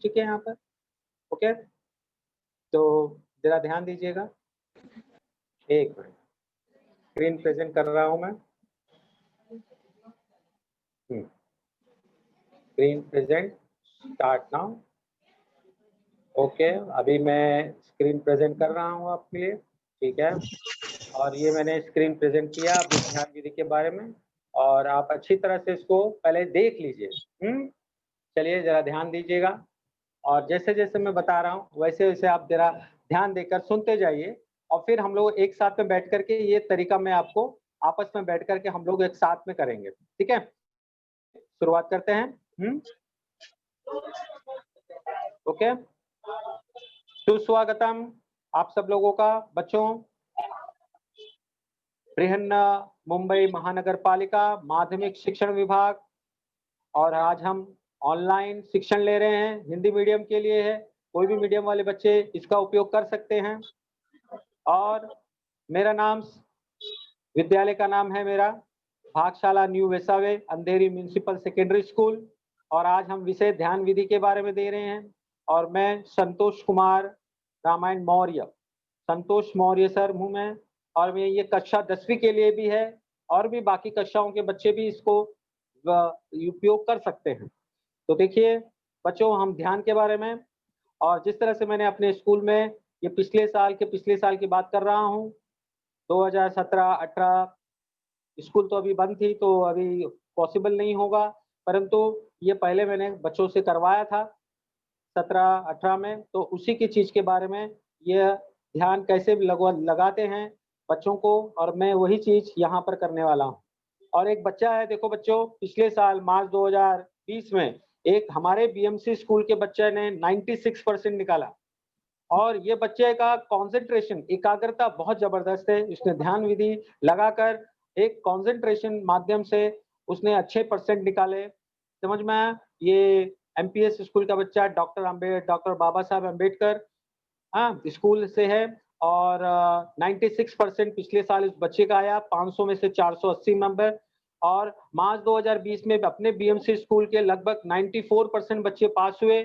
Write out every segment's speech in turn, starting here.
ठीक है यहाँ पर? ओके? तो ज़रा ध्यान दीजिएगा। 1 मिनट, स्क्रीन प्रेज़ेंट कर रहा हूँ मैं। हुँ, screen present start now. Okay, अभी मैं स्क्रीन प्रेज़ेंट कर रहा हूँ आपके लिए, ठीक है? और ये मैंने स्क्रीन प्रेज़ेंट किया अभी ध्यान विधि के बारे में और आप अच्छी तरह से इसको पहले देख लीजिए, हुँ? चलिए ज़रा ध्यान दीजिएगा और जैसे-जैसे मैं बता रहा हूँ, वैसे-वैसे आप ज़रा ध्यान देकर सुनते जाइए और फिर हम लोग एक साथ में बैठ कर के ये तरीका मैं आपको आपस में बैठ कर के हम लोग एक साथ में करेंगे, ठीक है? शुरुआत करते हैं, हुँ? ओके? सुस्वागतम आप सब लोगों का बच्चों, बृहन्न मुंबई महानगर पालिका माध्यमिक शिक्षण विभाग और आज हम ऑनलाइन शिक्षण ले रहे हैं, हिंदी मीडियम के लिए है, कोई भी मीडियम वाले बच्चे इसका उपयोग कर सकते हैं और मेरा नाम विद्यालय का नाम है मेरा भागशाला न्यू वेसावे अंधेरी म्युनिसिपल सेकेंडरी स्कूल और आज हम विषय ध्यान विधि के बारे में दे रहे हैं और मैं संतोष कुमार रामायण मौर्य संतोष मौर्य सर हूँ मैं और मैं ये कक्षा 10वीं के लिए भी है और भी बाकी कक्षाओं के बच्चे भी इसको उपयोग कर सकते हैं। तो देखिए बच्चों हम ध्यान के बारे में और जिस तरह से मैंने अपने स्कूल में ये पिछले साल की बात कर रहा हूँ 2017-18 स्कूल तो अभी बंद थी तो अभी पॉसिबल नहीं होगा, परंतु ये पहले मैंने बच्चों से करवाया था 17-18 में, तो उसी की चीज़ के बारे में ये ध्यान कैसे लगाते हैं बच्चों को और मैं वही चीज़ यहाँ पर करने वाला हूँ। और एक बच्चा है देखो बच्चों, पिछले साल मार्च 2020 में एक हमारे बीएमसी स्कूल के बच्चे ने 96% निकाला। और ये बच्चे का कंसंट्रेशन एकाग्रता बहुत ज़बरदस्त है। उसने ध्यान विधि लगाकर एक कंसंट्रेशन माध्यम से उसने अच्छे परसेंट निकाले। समझ में आया? ये एमपीएस स्कूल का बच्चा डॉक्टर बाबा साहब अम्बेडकर स्कूल से है और 96% पिछले साल इस बच्चे का आया, 500 में से 480 नंबर और मार्च 2020 में अपने बीएमसी स्कूल के लगभग 94% बच्चे पास हुए।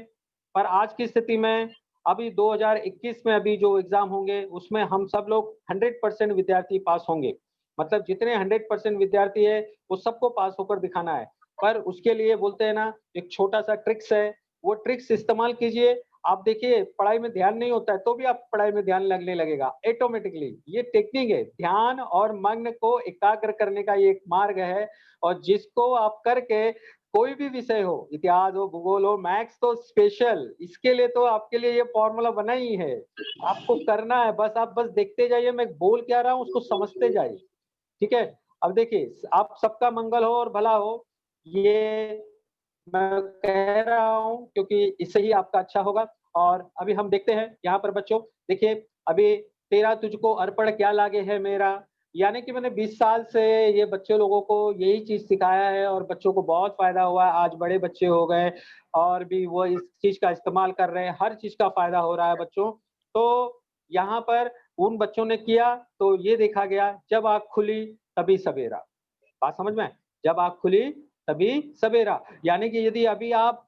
पर आज की स्थिति में अभी 2021 में अभी जो एग्ज़ाम होंगे, उसमें हम सब लोग 100% विद्यार्थी पास होंगे। मतलब जितने 100% विद्यार्थी है, वो सबको पास होकर दिखाना है। पर उसके लिए बोलते हैं ना, एक छोटा-सा ट्रिक्स है, वो ट्रिक्स इस्तेमाल कीजिए। आप देखिए पढ़ाई में ध्यान नहीं होता है, तो भी आप पढ़ाई में ध्यान लगने लगेगा ऑटोमैटिकली। ये टेक्निक है, ध्यान और मन को एकाग्र करने का ये एक मार्ग है और जिसको आप करके कोई भी विषय हो, इतिहास हो, भूगोल हो, मैथ्स तो स्पेशल, इसके लिए तो आपके लिए ये फ़ॉर्मूला बना ही है। आपको करना है, बस देखते जाइए, मैं बोल क्या रहा हूँ उसको समझते जाइए, ठीक है? अब देखिए, आप सबका मंगल हो और भला हो, ये मैं कह रहा हूँ क्योंकि इससे ही आपका अच्छा होगा और अभी हम देखते हैं यहाँ पर बच्चों, देखिए अभी तेरा तुझको अर्पण क्या लागे है मेरा, यानी कि मैंने 20 साल से ये बच्चे लोगों को यही चीज़ सिखाया है और बच्चों को बहुत फ़ायदा हुआ है। आज बड़े बच्चे हो गए और भी वो इस चीज़ का इस्तेमाल कर रहे हैं, हर चीज़ का फ़ायदा हो रहा है बच्चों। तो यहाँ पर उन बच्चों ने किया तो ये देखा गया, जब आँख खुली तभी सवेरा। बात समझ में आई? जब आँख खुली तभी सवेरा, यानी कि यदि अभी आप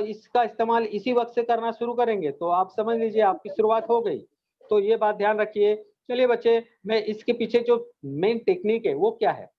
इसका इस्तेमाल इसी वक़्त से करना शुरू करेंगे, तो आप समझ लीजिए आपकी शुरुआत हो गई। तो ये बात ध्यान रखिए। चलिए बच्चे, मैं इसके पीछे जो मेन टेक्नीक है, वो क्या है?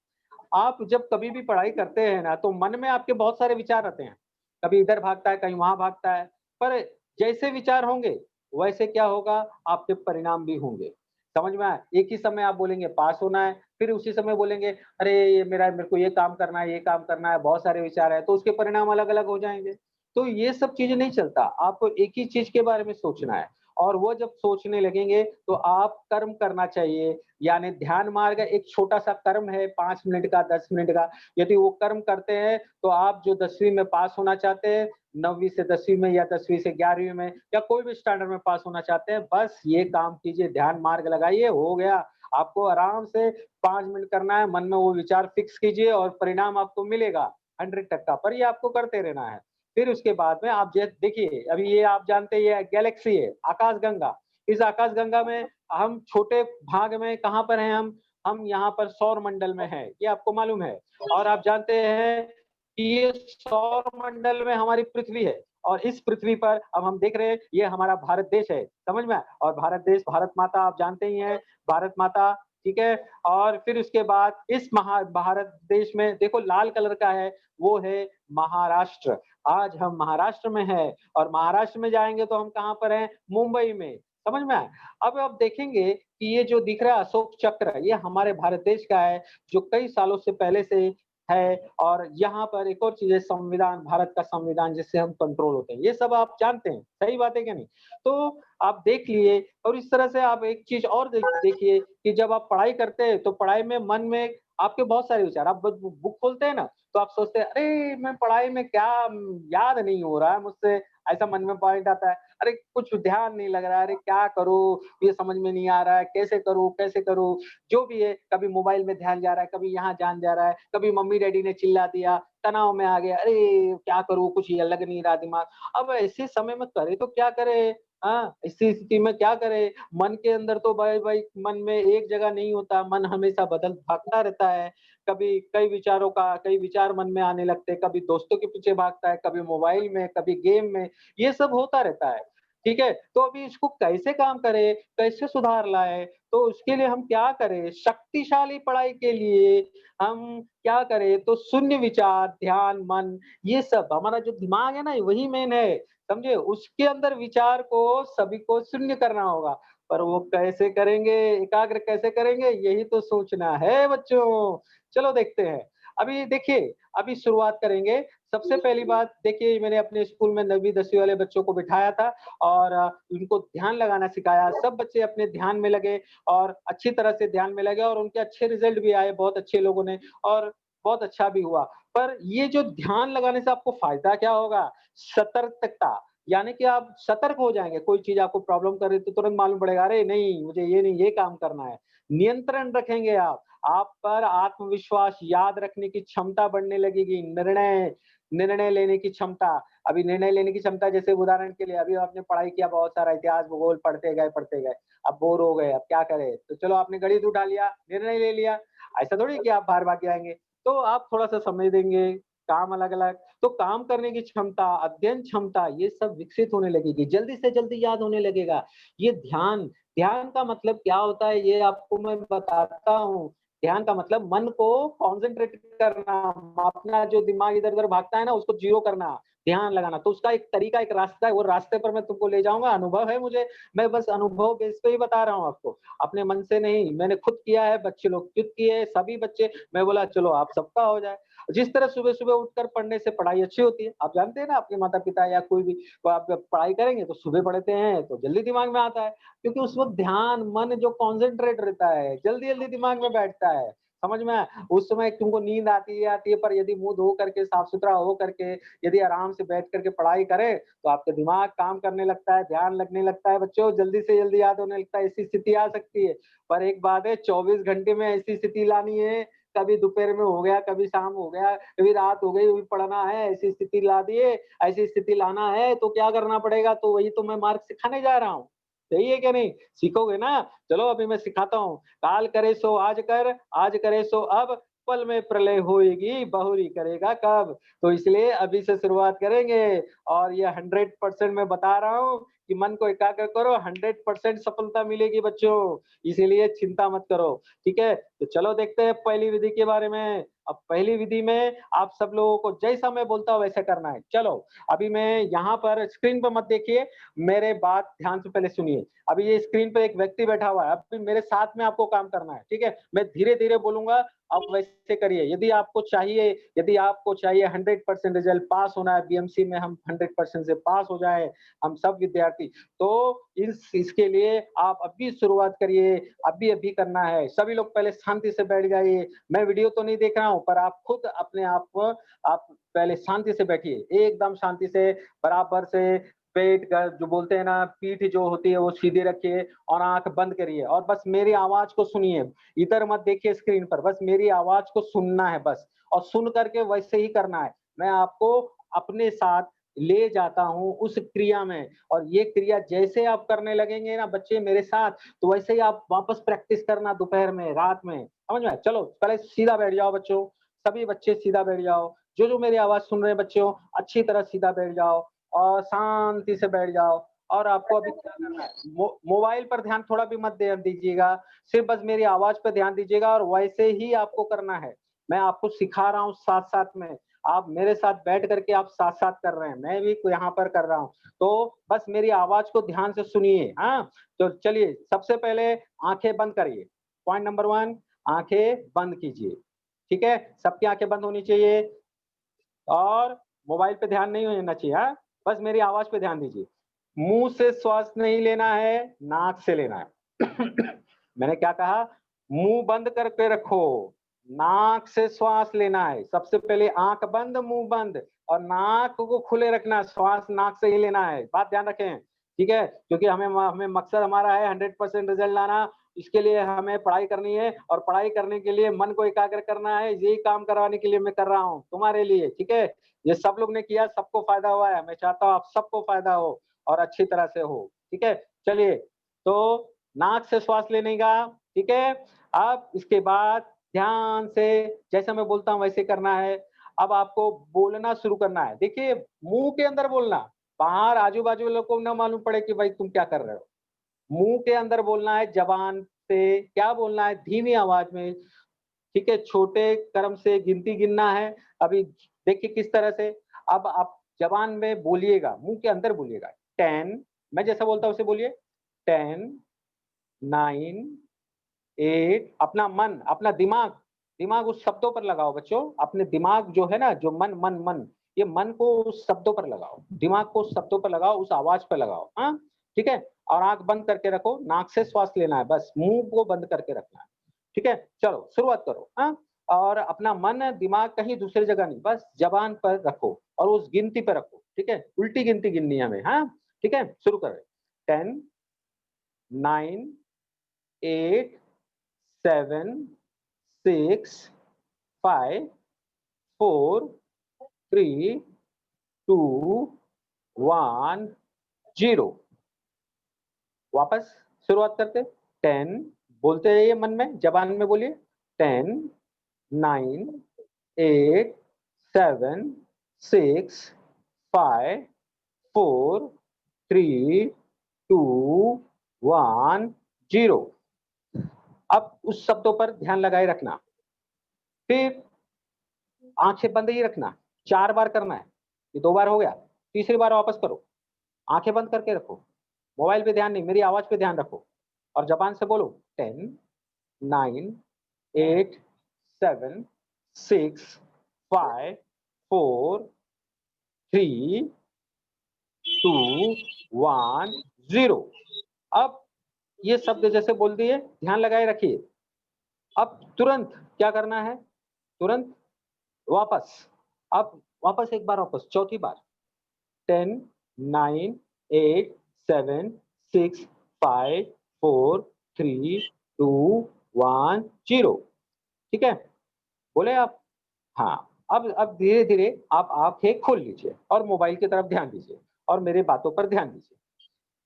आप जब कभी भी पढ़ाई करते हैं ना, तो मन में आपके बहुत सारे विचार आते हैं। कभी इधर भागता है, कहीं वहाँ भागता है, पर जैसे विचार होंगे, वैसे क्या होगा, आपके परिणाम भी होंगे। समझ में आया? एक ही समय आप बोलेंगे पास होना है, फिर उसी समय बोलेंगे, "अरे! ये मेरे को ये काम करना है, ये काम करना है।" बहुत सारे विचार हैं, तो उसके परिणाम अलग-अलग हो जाएँगे। तो ये सब चीज़ें नहीं चलता, आपको एक ही चीज़ के बारे में सोचना है और वो जब सोचने लगेंगे, तो आप कर्म करना चाहिए। यानी ध्यान मार्ग एक छोटा-सा कर्म है 5 मिनट का, 10 मिनट का। यदि वो कर्म करते हैं, तो आप जो 10वीं में पास होना चाहते हैं, 9वीं से 10वीं में या 10वीं से 11वीं में या कोई भी स्टैंडर्ड में पास होना चाहते हैं, बस ये काम कीजिए, ध्यान मार्ग लगाइए, हो गया। आपको आराम से 5 मिनट करना है, मन में वो विचार फिक्स कीजिए और परिणाम आपको मिलेगा 100% पर ये आपको करते रहना है। फिर उसके बाद में आप देखिए, अभी ये आप जानते हैं ये गैलेक्सी है, आकाशगंगा। इस आकाशगंगा में हम छोटे भाग में कहाँ पर हैं हम यहाँ पर सौर मंडल में हैं, ये आपको मालूम है। और आप जानते हैं कि ये सौर मंडल में हमारी पृथ्वी है और इस पृथ्वी पर अब हम देख रहे हैं ये हमारा भारत देश है, समझ में आया? और भारत देश, भारत माता आप जानते ही हैं, भारत माता, ठीक है? और फिर उसके बाद इस भारत देश में देखो लाल कलर का है, वो है महाराष्ट्र। आज हम महाराष्ट्र में हैं और महाराष्ट्र में जाएँगे तो हम कहाँ पर हैं? मुंबई में, समझ में आया? अब आप देखेंगे कि ये जो दिख रहा है अशोक चक्र, ये हमारे भारत देश का है, जो कई सालों से पहले से है और यहाँ पर एक और चीज़ है संविधान, भारत का संविधान जिससे हम कंट्रोल होते हैं। ये सब आप जानते हैं, सही बात है क्या नहीं? तो आप देख लिए और इस तरह से आप एक चीज़ और देखिए कि जब आप पढ़ाई करते हैं, तो पढ़ाई में मन में आपके बहुत सारे विचार आप ब बुक खोलते हैं ना, तो आप सोचते हैं, "अरे! मैं पढ़ाई में क्या याद नहीं हो रहा है मुझसे।" ऐसा मन में पॉइंट आता है। "अरे! कुछ ध्यान नहीं लग रहा है, अरे क्या करूँ? ये समझ में नहीं आ रहा है, कैसे करूँ, कैसे करूँ?" जो भी है, कभी मोबाइल में ध्यान जा रहा है, कभी यहाँ ध्यान जा रहा है, कभी मम्मी-डैडी ने चिल्ला दिया, तनाव में आ गया, "अरे! क्या करूँ? कुछ ये लग नहीं रहा दिमाग।" अब ऐसे समय में करे तो क्या करे? हाँ, ऐसी स्थिति में क्या करे? मन के अंदर तो भाई भाई मन में एक जगह नहीं होता, मन हमेशा भागता रहता है। कभी कई विचार मन में आने लगते हैं, कभी दोस्तों के पीछे भागता है, कभी मोबाइल में, कभी गेम में, ये सब होता रहता है। ठीक है? तो अभी इसको कैसे काम करें? कैसे सुधार लाएँ? तो उसके लिए हम क्या करें? शक्तिशाली पढ़ाई के लिए हम क्या करें? तो शून्य विचार, ध्यान, मन ये सब हमारा जो दिमाग है ना वही मेन है। समझे? उसके अंदर विचार को सभी को शून्य करना होगा, पर वो कैसे करेंगे, एकाग्र कैसे करेंगे, यही तो सोचना है बच्चों। चलो देखते हैं। अभी देखिए, अभी शुरुआत करेंगे। सबसे पहली बात देखिए मैंने अपने स्कूल में 9वीं 10वीं वाले बच्चों को बिठाया था और उनको ध्यान लगाना सिखाया। सब बच्चे अपने ध्यान में लगे और अच्छी तरह से ध्यान में लगे और उनके अच्छे रिज़ल्ट भी आए, बहुत अच्छे लोगों ने और बहुत अच्छा भी हुआ। पर ये जो ध्यान लगाने से आपको फ़ायदा क्या होगा? सतर्कता, यानी कि आप सतर्क हो जाएँगे, कोई चीज़ आपको प्रॉब्लम कर रही है तो तुरंत मालूम पड़ेगा, अरे नहीं, मुझे ये नहीं, ये काम करना है। नियंत्रण रखेंगे आप पर आत्मविश्वास, याद रखने की क्षमता बढ़ने लगेगी, निर्णय लेने की क्षमता। अभी निर्णय लेने की क्षमता जैसे उदाहरण के लिए अभी आपने पढ़ाई किया बहुत सारा इतिहास, भूगोल पढ़ते गए, अब बोर हो गए, अब क्या करें? तो चलो आपने गणित उठा लिया, निर्णय ले लिया। ऐसा थोड़ी है कि आप बाहर भाग के आएँगे। तो आप थोड़ा-सा समय देंगे, काम अलग-अलग तो काम करने की क्षमता, अध्ययन क्षमता ये सब विकसित होने लगेगी, जल्दी से जल्दी याद होने लगेगा। ये ध्यान ध्यान का मतलब क्या होता है ये आपको मैं बताता हूँ। ध्यान का मतलब मन को कॉन्सन्ट्रेट करना, अपना जो दिमाग इधर-उधर भागता है ना उसको ज़ीरो करना, ध्यान लगाना। तो उसका एक तरीका, एक रास्ता है, वो रास्ते पर मैं तुमको ले जाऊँगा, अनुभव है मुझे, मैं बस अनुभव बेस पे ही बता रहा हूँ आपको। अपने मन से नहीं, मैंने खुद किया है, बच्चे लोग खुद किए, सभी बच्चे मैं बोला चलो आप सबका हो जाए। जिस तरह सुबह-सुबह उठकर पढ़ने से पढ़ाई अच्छी होती है। आप जानते हैं ना आपके माता-पिता या कोई भी तो आप जब पढ़ाई करेंगे तो सुबह पढ़ते हैं तो जल्दी दिमाग में आता है। क्योंकि उस वक़्त ध्यान, मन जो कॉन्सन्ट्रेट रहता है, जल्दी-जल्दी दिमाग में बैठता है। समझ में आया? उस समय तुमको नींद आती है पर यदि मुँह धो करके, साफ-सुथरा हो करके, यदि आराम से बैठ कर के पढ़ाई करें, तो आपका दिमाग काम करने लगता है, ध्यान लगने लगता है बच्चों, जल्दी से जल्दी याद होने लगता है, ऐसी स्थिति आ सकती है। पर एक बात है 24 घंटे में ऐसी स्थिति लानी है कभी दोपहर में हो गया, कभी शाम हो गया, कभी रात हो गई, अभी पढ़ना है, ऐसी स्थिति ला दिए, ऐसी स्थिति लाना है तो क्या करना पड़ेगा? तो वही तो मैं मार्ग सिखाने जा रहा हूँ। सही है क्या नहीं? सीखोगे ना? चलो अभी मैं सिखाता हूँ। काल करे सो आज कर, आज करे सो अब, पल में प्रलय होएगी, बहुरी करेगा कब? तो इसलिए अभी से शुरुआत करेंगे और ये 100% मैं बता रहा हूँ कि मन को एकाग्र करो, 100% सफलता मिलेगी बच्चों। इसीलिए चिंता मत करो, ठीक है? तो चलो देखते हैं पहली विधि के बारे में। अब पहली विधि में आप सब लोगों को जैसा मैं बोलता हूँ वैसे करना है। चलो, अभी मैं यहाँ पर स्क्रीन पे मत देखिए, मेरे बात ध्यान से पहले सुनिए। अभी ये स्क्रीन पे एक व्यक्ति बैठा हुआ है, अभी मेरे साथ में आपको काम करना है, ठीक है? मैं धीरे-धीरे बोलूँगा, आप वैसे करिए। यदि आपको चाहिए 100% रिज़ल्ट पास होना है, बीएमसी में हम 100% से पास हो जाएँ, हम सब विद्यार्थी, तो इसके लिए आप अभी शुरुआत करिए, अभी-अभी करना है। सभी लोग पहले शांति से बैठ जाइए। मैं वीडियो तो नहीं देख रहा हूँ, पर आप खुद अपने आप को आप पहले शांति से बैठिए, एकदम शांति से, बराबर से पेट का जो बोलते हैं ना, पीठ जो होती है वो सीधी रखिए और आँख बंद करिए और बस मेरी आवाज़ को सुनिए। इधर मत देखिए स्क्रीन पर, बस मेरी आवाज़ को सुनना है बस और सुन कर के वैसे ही करना है। मैं आपको अपने साथ ले जाता हूँ उस क्रिया में और ये क्रिया जैसे आप करने लगेंगे ना बच्चे मेरे साथ, तो वैसे ही आप वापस प्रैक्टिस करना दोपहर में, रात में, समझ में आया? चलो पहले सीधा बैठ जाओ बच्चों, सभी बच्चे सीधा बैठ जाओ। जो मेरी आवाज़ सुन रहे हैं बच्चों, अच्छी तरह सीधा बैठ जाओ और शांति से बैठ जाओ। और आपको अभी क्या करना है, मोबाइल पर ध्यान थोड़ा भी मत दीजिएगा, सिर्फ बस मेरी आवाज पे ध्यान दीजिएगा और वैसे ही आपको करना है। मैं आपको सिखा रहा हूँ साथ-साथ में, आप मेरे साथ बैठ करके आप साथ-साथ कर रहे हैं, मैं भी यहाँ पर कर रहा हूँ। तो बस मेरी आवाज को ध्यान से सुनिए, हाँ? तो चलिए सबसे पहले आँखें बंद करिए। पॉइंट नंबर 1, आँखें बंद कीजिए, ठीक है? सबकी आँखें बंद होनी चाहिए और मोबाइल पे ध्यान नहीं होना चाहिए, हाँ? बस मेरी आवाज पे ध्यान दीजिए। मुँह से श्वास नहीं लेना है, नाक से लेना है। मैंने क्या कहा? मुँह बंद करके रखो, नाक से श्वास लेना है। सबसे पहले आँख बंद, मुँह बंद और नाक को खुले रखना है, श्वास नाक से ही लेना है। बात ध्यान रखें, ठीक है? क्योंकि हमें मकसद हमारा है 100% रिज़ल्ट लाना, इसके लिए हमें पढ़ाई करनी है और पढ़ाई करने के लिए मन को एकाग्र करना है, यही काम करवाने के लिए मैं कर रहा हूँ, तुम्हारे लिए, ठीक है? ये सब लोग ने किया, सबको फ़ायदा हुआ है, मैं चाहता हूँ आप सबको फ़ायदा हो और अच्छी तरह से हो, ठीक है? चलिए, तो नाक से श्वास लेने का, ठीक है? अब इसके बाद ध्यान से जैसा मैं बोलता हूँ वैसे करना है। अब आपको बोलना शुरू करना है। देखिए, मुँह के अंदर बोलना, बाहर आजू-बाजू लोग को ना मालूम पड़े कि भाई तुम क्या कर रहे हो। मुँह के अंदर बोलना है, ज़बान से क्या बोलना है, धीमी आवाज़ में, ठीक है? छोटे क्रम से गिनती गिनना है। अभी देखिए किस तरह से, अब आप ज़बान में बोलिएगा, मुँह के अंदर बोलिएगा। 10, मैं जैसा बोलता हूँ वैसे बोलिए। 10, 9, 8, अपना मन, अपना दिमाग, दिमाग उस शब्दों पर लगाओ बच्चों। अपने दिमाग जो है ना, जो मन मन मन, ये मन को उस शब्दों पर लगाओ। दिमाग को उस शब्दों पर लगाओ, उस आवाज़ पे लगाओ, हाँ? ठीक है? और आँख बंद करके रखो, नाक से श्वास लेना है बस, मुँह को बंद करके रखना है। ठीक है? चलो शुरुआत करो, हाँ? और अपना मन, दिमाग कहीं दूसरी जगह नहीं, बस ज़बान पर रखो और उस गिनती पे रखो, ठीक है? उल्टी गिनती गिननी है हमें, हाँ? ठीक है? शुरू करें। 10, 9, 8, 7, 6, 5, 4, 3, 2, 1, 0। वापस शुरुआत करते। 10, बोलते जाइए मन में, ज़बान में बोलिए। 10, 9, 8, 7, 6, 5, 4, 3, 2, 1, 0। अब उस शब्दों पर ध्यान लगाए रखना। फिर आँखें बंद ही रखना, 4 बार करना है। ये 2 बार हो गया, तीसरी बार वापस करो। आँखें बंद करके रखो, मोबाइल पे ध्यान नहीं, मेरी आवाज़ पे ध्यान रखो और ज़बान से बोलो 10, 9, 8, 7, 6, 5, 4, 3, 2, 1, 0। अब ये शब्द जैसे बोल दिए, ध्यान लगाए रखिए। अब तुरंत क्या करना है? तुरंत वापस, अब वापस एक बार वापस, चौथी बार। 10, 9, 8, 7, 6, 5, 4, 3, 2, 1, 0। ठीक है? बोले आप? हाँ, अब धीरे-धीरे आप आँखें खोल लीजिए और मोबाइल की तरफ ध्यान दीजिए और मेरी बातों पर ध्यान दीजिए।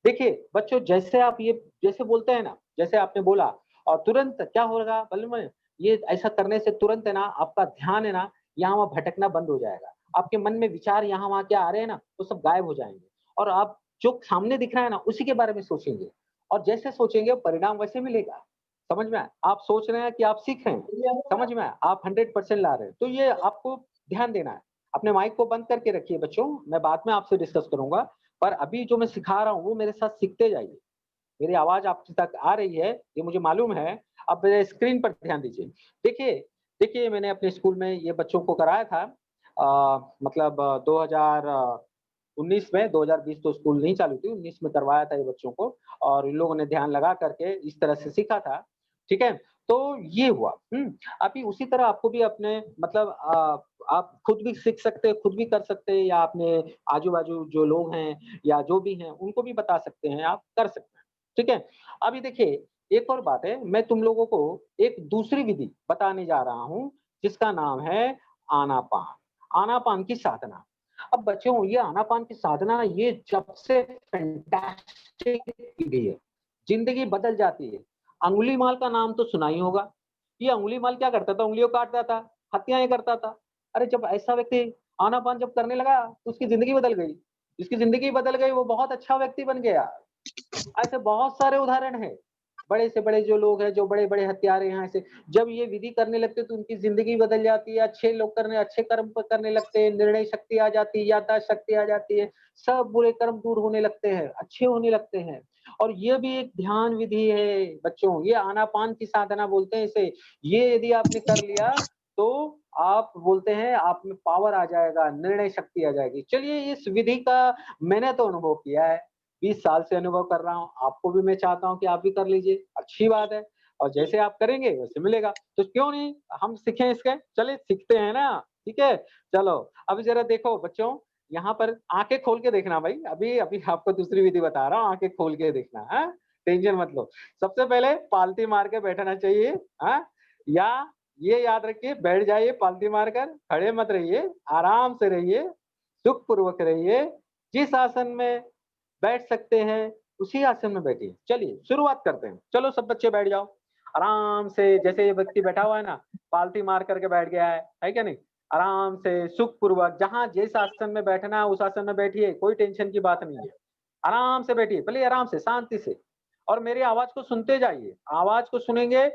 देखिए, बच्चों जैसे आप ये जैसे बोलते हैं ना, जैसे आपने बोला और तुरंत क्या होगा मालूम है? ये ऐसा करने से तुरंत है ना आपका ध्यान है ना, यहाँ-वहाँ भटकना बंद हो जाएगा। आपके मन में विचार यहाँ-वहाँ क्या आ रहे हैं ना, वो सब गायब हो जाएँगे और आप जो सामने दिख रहा है ना, उसी के बारे में सोचेंगे और जैसे सोचेंगे परिणाम वैसे मिलेगा। समझ में आया? आप सोच रहे हैं कि आप सीख रहे हैं, समझ में आया? आप 100% ला रहे हैं। तो ये आपको ध्यान देना है। अपने माइक को बंद करके रखिए बच्चों, मैं बाद में आपसे डिस्कस करूँगा। पर अभी जो मैं सिखा रहा हूँ, वो मेरे साथ सीखते जाइए। मेरी आवाज़ आप तक आ रही है, ये मुझे मालूम है। अब मेरे स्क्रीन पर ध्यान दीजिए। देखिए देखिए मैंने अपने स्कूल में ये बच्चों को कराया था मतलब 2019 में, 2020 तो स्कूल नहीं चालू थी, 19 में करवाया था ये बच्चों को और इन लोगों ने ध्यान लगा करके इस तरह से सीखा था। ठीक है? तो ये हुआ, अभी उसी तरह आपको भी अपने मतलब आप खुद भी सीख सकते हैं, खुद भी कर सकते हैं या अपने आजू-बाजू जो लोग हैं या जो भी हैं, उनको भी बता सकते हैं, आप कर सकते हैं। ठीक है? अभी देखिए, एक और बात है, मैं तुम लोगों को एक दूसरी विधि बताने जा रहा हूँ, जिसका नाम है आनापान, आनापान की साधना। अब बच्चों, ये आनापान की साधना ये जब से फैंटास्टिक विधि है, ज़िंदगी बदल जाती है। अंगुलीमाल का नाम तो सुना ही होगा। ये अंगुलीमाल क्या करता था? उँगलियों काटता था, हत्याएँ करता था। अरे जब ऐसा व्यक्ति आनापान जब करने लगा, तो उसकी ज़िंदगी बदल गई। जिसकी जिंदगी बदल गई, वो बहुत अच्छा व्यक्ति बन गया। ऐसे बहुत सारे उदाहरण हैं। बड़े से बड़े जो लोग हैं, जो बड़े-बड़े हत्यारे हैं ऐसे, जब ये विधि करने लगते हैं तो उनकी ज़िंदगी बदल जाती है, अच्छे लोग करने अच्छे कर्म करने लगते हैं, निर्णय शक्ति आ जाती है, याददाश्त शक्ति आ जाती है, सब बुरे कर्म दूर होने लगते हैं, अच्छे होने लगते हैं। और ये भी एक ध्यान विधि है बच्चों, ये आनापान की साधना बोलते हैं इसे। ये यदि आपने कर लिया तो आप बोलते हैं आप में पावर आ जाएगा, निर्णय शक्ति आ जाएगी। चलिए इस विधि का मैंने तो अनुभव किया है। 20 साल से अनुभव कर रहा हूँ, आपको भी मैं चाहता हूँ कि आप भी कर लीजिए, अच्छी बात है। और जैसे आप करेंगे वैसे मिलेगा, तो क्यों नहीं हम सीखें इसके? चलिए सीखते हैं ना, ठीक है? चलो, अभी ज़रा देखो बच्चों, यहाँ पर आँखें खोल के देखना भाई, अभी अभी आपको दूसरी विधि बता रहा हूँ, आँखें खोल के देखना, हाँ? टेंशन मत लो। सबसे पहले पालती मार के बैठना चाहिए, हाँ? या ये याद रखिए बैठ जाइए पालती मारकर, खड़े मत रहिए, आराम से रहिए, सुखपूर्वक रहिए। जिस आसन में बैठ सकते हैं, उसी आसन में बैठिए। चलिए शुरुआत करते हैं। चलो सब बच्चे बैठ जाओ। आराम से जैसे ये व्यक्ति बैठा हुआ है ना, पालती मार करके बैठ गया है क्या नहीं? आराम से सुखपूर्वक जहाँ जिस आसन में बैठना है उस आसन में बैठिए, कोई टेंशन की बात नहीं है। आराम से बैठिए, भले आराम से, शांति से और मेरी आवाज़ को सुनते जाइए। आवाज़ को सुनेंगे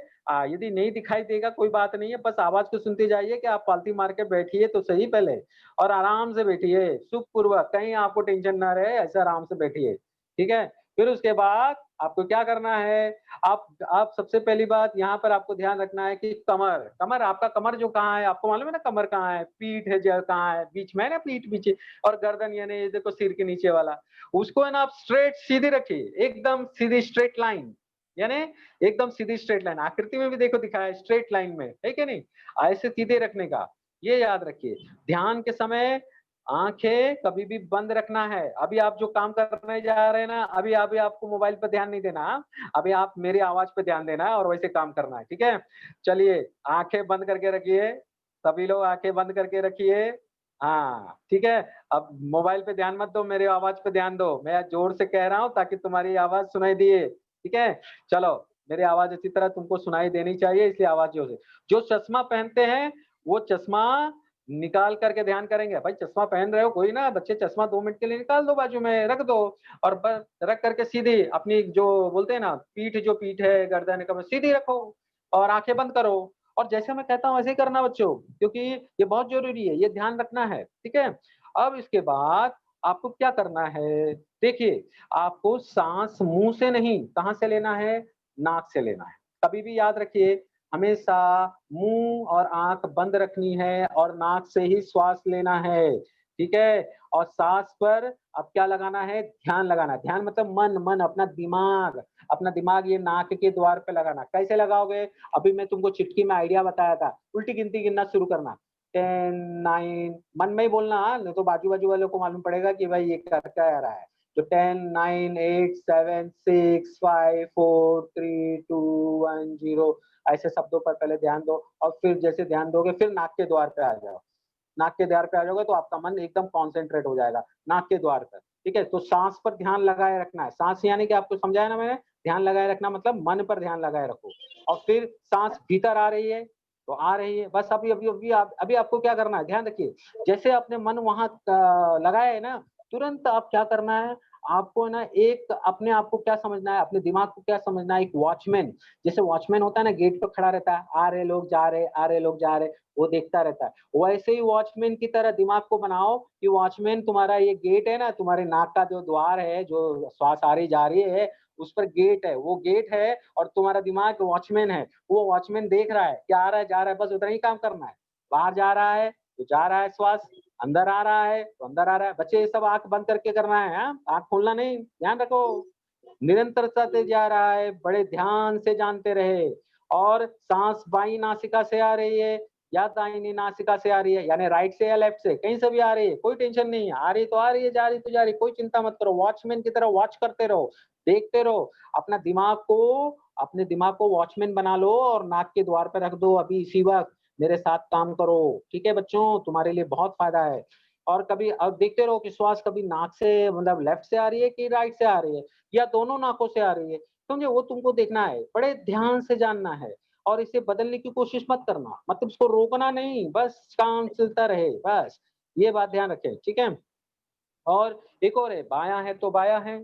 यदि नहीं दिखाई देगा कोई बात नहीं है, बस आवाज़ को सुनते जाइए कि आप पालती मार के बैठिए तो सही पहले और आराम से बैठिए, सुखपूर्वक, कहीं आपको टेंशन ना रहे, ऐसे आराम से बैठिए, ठीक है? फिर उसके बाद आपको क्या करना है, आप सबसे पहली बात यहाँ पर आपको ध्यान रखना है कि कमर कमर आपका कमर जो कहाँ है, आपको मालूम है ना कमर कहाँ है? पीठ है ज कहाँ है? बीच में है ना पीठ पीछे और गर्दन यानी ये देखो सिर के नीचे वाला, उसको है ना आप स्ट्रेट सीधी रखिए, एकदम सीधी स्ट्रेट लाइन, यानी एकदम सीधी स्ट्रेट लाइन, आकृति में भी देखो दिखाया है स्ट्रेट लाइन में, है कि नहीं? ऐसे सीधे रखने का, ये याद रखिए। ध्यान के समय आँखें कभी भी बंद रखना है। अभी आप जो काम करने जा रहे हैं ना, अभी अभी आपको मोबाइल पे ध्यान नहीं देना हाँ? अभी आप मेरी आवाज़ पे ध्यान देना है और वैसे काम करना है, ठीक है? चलिए, आँखें बंद करके रखिए, सभी लोग आँखें बंद करके रखिए। हाँ, ठीक है? अब मोबाइल पे ध्यान मत दो, मेरी आवाज़ पे ध्यान दो। मैं ज़ोर से कह रहा हूँ ताकि तुम्हारी आवाज़ सुनाई दिए, ठीक है? चलो, मेरी आवाज़ अच्छी तरह तुमको सुनाई देनी चाहिए इसलिए आवाज़ ज़ोर से। जो चश्मा पहनते हैं, वो चश्मा निकाल कर के ध्यान करेंगे। भाई चश्मा पहन रहे हो कोई ना बच्चे चश्मा 2 मिनट के लिए निकाल दो बाजू में, रख दो और ब रख कर के सीधी अपनी जो बोलते हैं ना पीठ है, गर्दन है, कमर सीधी रखो और आँखें बंद करो और जैसे मैं कहता हूँ वैसे ही करना बच्चों, क्योंकि ये बहुत ज़रूरी है, ये ध्यान रखना है, ठीक है? अब इसके बाद आपको क्या करना है, देखिए आपको साँस मुँह से नहीं, कहाँ से लेना है? नाक से लेना है। कभी भी याद रखिए हमेशा मुँह और आँख बंद रखनी है और नाक से ही श्वास लेना है, ठीक है? और साँस पर अब क्या लगाना है? ध्यान लगाना है। ध्यान मतलब मन अपना दिमाग ये नाक के द्वार पे लगाना। कैसे लगाओगे? अभी मैं तुमको चुटकी में आइडिया बताया था। उल्टी गिनती गिनना शुरू करना। 10, 9 मन में ही बोलना हाँ, नहीं तो बाजू-बाजू वालों को मालूम पड़ेगा कि भाई ये कर क्या रहा है। तो 10, 9, 8, 7, 6, 5, 4, 3, 2, 1, 0 ऐसे शब्दों पर पहले ध्यान दो और फिर जैसे ध्यान दोगे फिर नाक के द्वार पे आ जाओ। नाक के द्वार पे आ जाओगे तो आपका मन एकदम कॉन्सन्ट्रेट हो जाएगा, नाक के द्वार पर, ठीक है? तो साँस पर ध्यान लगाए रखना है, साँस यानी कि आपको समझाया ना मैंने, ध्यान लगाए रखना मतलब मन पर ध्यान लगाए रखो और फिर साँस भीतर आ रही है, तो आ रही है, बस अभी आपको क्या करना है, ध्यान रखिए, जैसे आपने मन वहाँ लगाया है ना, तुरंत आप क्या करना है, आपको ना एक अपने आप को क्या समझना है, अपने दिमाग को क्या समझना है, एक वॉचमैन जैसे वॉचमैन होता है ना गेट पे खड़ा रहता है, आ रहे लोग जा रहे, आ रहे लोग जा रहे, वो देखता रहता है। वैसे ही वॉचमैन की तरह दिमाग को बनाओ कि वॉचमैन तुम्हारा ये गेट है ना, तुम्हारे नाक का जो द्वार है, जो श्वास आ रही जा रही है, उस पर गेट है, वो गेट है और तुम्हारा दिमाग वॉचमैन है। वो वॉचमैन देख रहा है, क्या आ रहा है, जा रहा है, बस उतना ही काम करना है। बाहर जा रहा है, तो जा रहा है श्वास, अंदर आ रहा है, तो अंदर आ रहा है। बच्चे ये सब आँख बंद करके करना है, हाँ? आँख खोलना नहीं, ध्यान रखो। निरंतरता से जा रहा है, बड़े ध्यान से जानते रहे और साँस बाईं नासिका से आ रही है या दाहिनी नासिका से आ रही है, यानी राइट से या लेफ्ट से, कहीं से भी आ रही है, कोई टेंशन नहीं है। आ रही तो आ रही है, जा रही तो जा रही है, कोई चिंता मत करो। वॉचमैन की तरह वॉच करते रहो, देखते रहो। अपने दिमाग को वॉचमैन बना लो और नाक के द्वार पे रख दो अभी इसी वक़्त, मेरे साथ काम करो। ठीक है बच्चों, तुम्हारे लिए बहुत फ़ायदा है। और कभी अब देखते रहो कि श्वास कभी नाक से मतलब लेफ्ट से आ रही है कि राइट से आ रही है या दोनों नाकों से आ रही है, समझे? वो तुमको देखना है, बड़े ध्यान से जानना है और इसे बदलने की कोशिश मत करना, मतलब इसको रोकना नहीं, बस काम चलता रहे, बस। ये बात ध्यान रखें, ठीक है? और एक और है, बायाँ है तो बायाँ है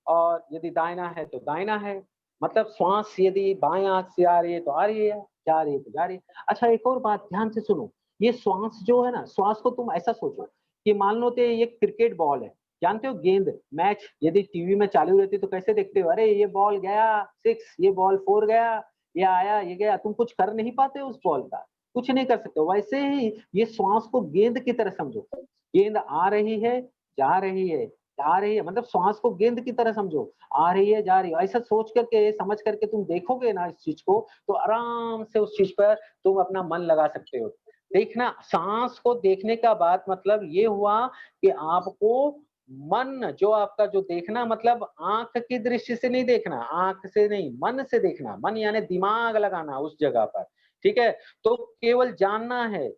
और यदि दाहिना है तो दाहिना है। मतलब श्वास यदि बाएँ आँख से आ रही है तो आ रही है, जा रही है तो जा रही है। अच्छा एक और बात ध्यान से सुनो, ये श्वास जो है ना, श्वास को तुम ऐसा सोचो कि मान लो तो ये क्रिकेट बॉल है, जानते हो गेंद मैच यदि टीवी में चालू रहती तो कैसे देखते हो? अरे ये बॉल गया 6, ये बॉल 4 गया, ये आया, ये गया, तुम कुछ कर नहीं पाते उस बॉल का, कुछ नहीं कर सकते हो। वैसे ही ये श्वास को गेंद की तरह समझो, गेंद आ रही है, जा रही है, जा रही है, मतलब श्वास को गेंद की तरह समझो, आ रही है, जा रही है। ऐसा सोच करके, समझ करके तुम देखोगे ना इस चीज़ को, तो आराम से उस चीज़ पर तुम अपना मन लगा सकते हो। देखना, साँस को देखने का बात मतलब ये हुआ कि आपको मन जो आपका जो देखना मतलब आँख की दृष्टि से नहीं देखना, आँख से नहीं, मन से देखना, मन यानी दिमाग लगाना उस जगह पर, ठीक है? तो केवल जानना है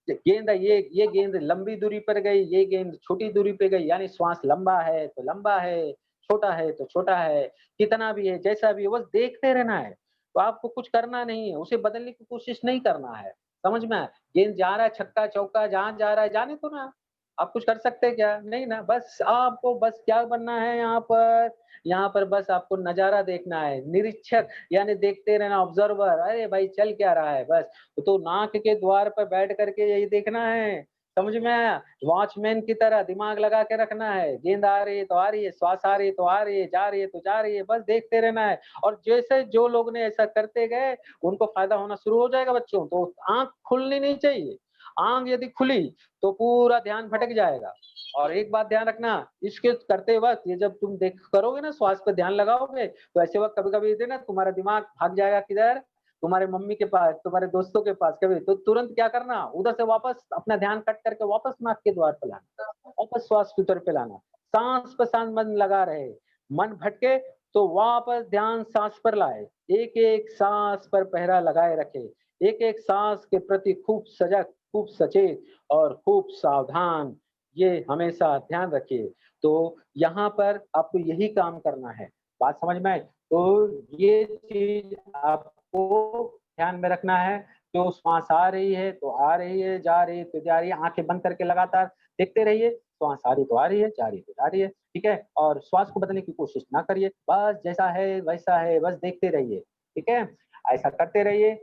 गेंद ये गेंद लंबी दूरी पर गई, ये गेंद छोटी दूरी पे गई, यानी श्वास लंबा है तो लंबा है, छोटा है तो छोटा है, कितना भी है, जैसा भी है, बस देखते रहना है। तो आपको कुछ करना नहीं है, उसे बदलने की कोशिश नहीं करना है। समझ में आया? गेंद जा रहा है छक्का-चौका जहाँ जा रहा है जाने दो ना। आप कुछ कर सकते हैं क्या? नहीं ना, बस आपको बस क्या बनना है यहाँ पर बस आपको नज़ारा देखना है, निरीक्षक यानी देखते रहना ऑब्जर्वर, अरे भाई चल क्या रहा है बस। तो नाक के द्वार पर बैठ करके यही देखना है, समझ में आया? वॉचमैन की तरह दिमाग लगा के रखना है, गेंद आ रही है तो आ रही है, श्वास आ रही है तो आ रही है, जा रही है तो जा रही है, बस देखते रहना है। और जैसे जो लोग ने ऐसा करते गए, उनको फ़ायदा होना शुरू हो जाएगा बच्चों, तो आँख खुलनी नहीं चाहिए। आँख यदि खुली, तो पूरा ध्यान भटक जाएगा। और एक बात ध्यान रखना, इसके करते वक़्त ये जब तुम देख करोगे ना श्वास पे ध्यान लगाओगे, तो ऐसे वक़्त कभी-कभी ये ना तुम्हारा दिमाग भाग जाएगा किधर? तुम्हारे मम्मी के पास, तुम्हारे दोस्तों के पास कभी, तो तुरंत क्या करना, उधर से वापस अपना ध्यान कट करके वापस नाक के द्वार पे लाना, वापस श्वास की तरफ पे लाना। साँस पे शांत मन लगा रहे, मन भटके तो वापस ध्यान साँस पर लाए, एक-एक साँस पर पहरा लगाए रखे, एक-एक साँस के प्रति खूब सजग, खूब सचेत और खूब सावधान, ये हमेशा ध्यान रखिए। तो यहाँ पर आपको यही काम करना है, बात समझ में आई? तो ये चीज़ आपको ध्यान में रखना है, जो श्वास आ रही है तो आ रही है, जा रही है तो जा रही है, आँखें बंद करके लगातार देखते रहिए, श्वास आ रही तो आ रही है, जा रही तो जा रही है, ठीक है? और श्वास को बदलने की कोशिश ना करिए, बस जैसा है वैसा है, बस देखते रहिए, ठीक है? ऐसा करते रहिए,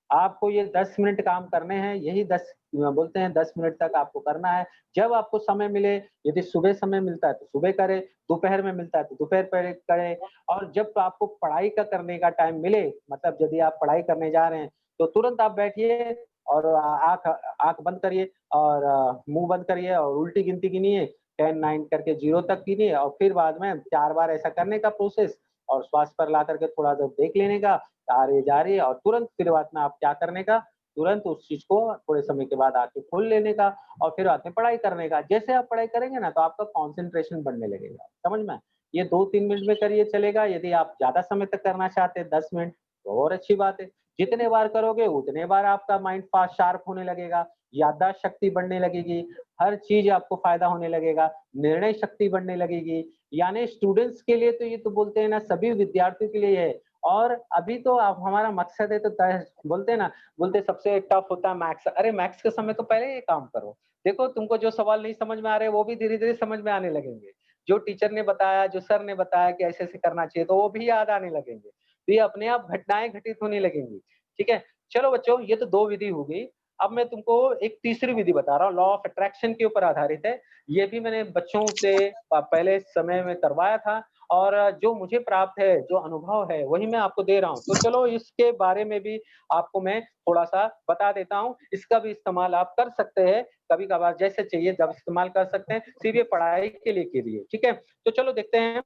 आपको ये 10 मिनट काम करने हैं, यही 10 बोलते हैं 10 मिनट तक आपको करना है। जब आपको समय मिले, यदि सुबह समय मिलता है तो सुबह करें, दोपहर में मिलता है तो दोपहर पहले करें और जब आपको पढ़ाई का करने का टाइम मिले, मतलब यदि आप पढ़ाई करने जा रहे हैं, तो तुरंत आप बैठिए और आँख आँख बंद करिए और मुँह बंद करिए और उल्टी गिनती गिनिए, 10, 9 करके 0 तक गिनिए और फिर बाद में 4 बार ऐसा करने का प्रोसेस और श्वास पर ला करके थोड़ा देर देख लेने का, आ रही है, जा रही है और तुरंत फिर बाद में आप क्या करने का, तुरंत उस चीज़ को थोड़े समय के बाद आँखें खोल लेने का और फिर बाद में पढ़ाई करने का। जैसे आप पढ़ाई करेंगे ना, तो आपका कंसंट्रेशन बढ़ने लगेगा, समझ में आया? ये 2-3 मिनट में करिए चलेगा, यदि आप ज़्यादा समय तक करना चाहते हैं 10 मिनट, तो और अच्छी बात है। जितने बार करोगे उतने बार आपका माइंड फ़ास्ट शार्प होने लगेगा, याददाश्त शक्ति बढ़ने लगेगी, हर चीज़ आपको फ़ायदा होने लगेगा, निर्णय शक्ति बढ़ने लगेगी। यानी स्टूडेंट्स के लिए तो ये तो बोलते हैं ना सभी विद्यार्थियों के लिए है और अभी तो अब हमारा मकसद है तो तय बोलते हैं ना, बोलते हैं सबसे टफ होता है मैथ्स। अरे मैथ्स के समय तो पहले ये काम करो। देखो तुमको जो सवाल नहीं समझ में आ रहे हैं वो भी धीरे-धीरे समझ में आने लगेंगे। जो टीचर ने बताया, जो सर ने बताया कि ऐसे-ऐसे करना चाहिए तो वो भी याद आने लगेंगे। तो ये अपने आप घटनाएँ घटित होने लगेंगी, ठीक है? चलो बच्चों ये तो 2 विधि हो गई। अब मैं तुमको एक तीसरी विधि बता रहा हूँ, लॉ ऑफ अट्रैक्शन के ऊपर आधारित है। ये भी मैंने बच्चों से पहले समय में करवाया था और जो मुझे प्राप्त है, जो अनुभव है, वही मैं आपको दे रहा हूँ। तो चलो इसके बारे में भी आपको मैं थोड़ा-सा बता देता हूँ। इसका भी इस्तेमाल आप कर सकते हैं, कभी-कभार जैसे चाहिए जब इस्तेमाल कर सकते हैं, सिर्फ़ ये पढ़ाई के लिए कीजिए, ठीक है? तो चलो देखते हैं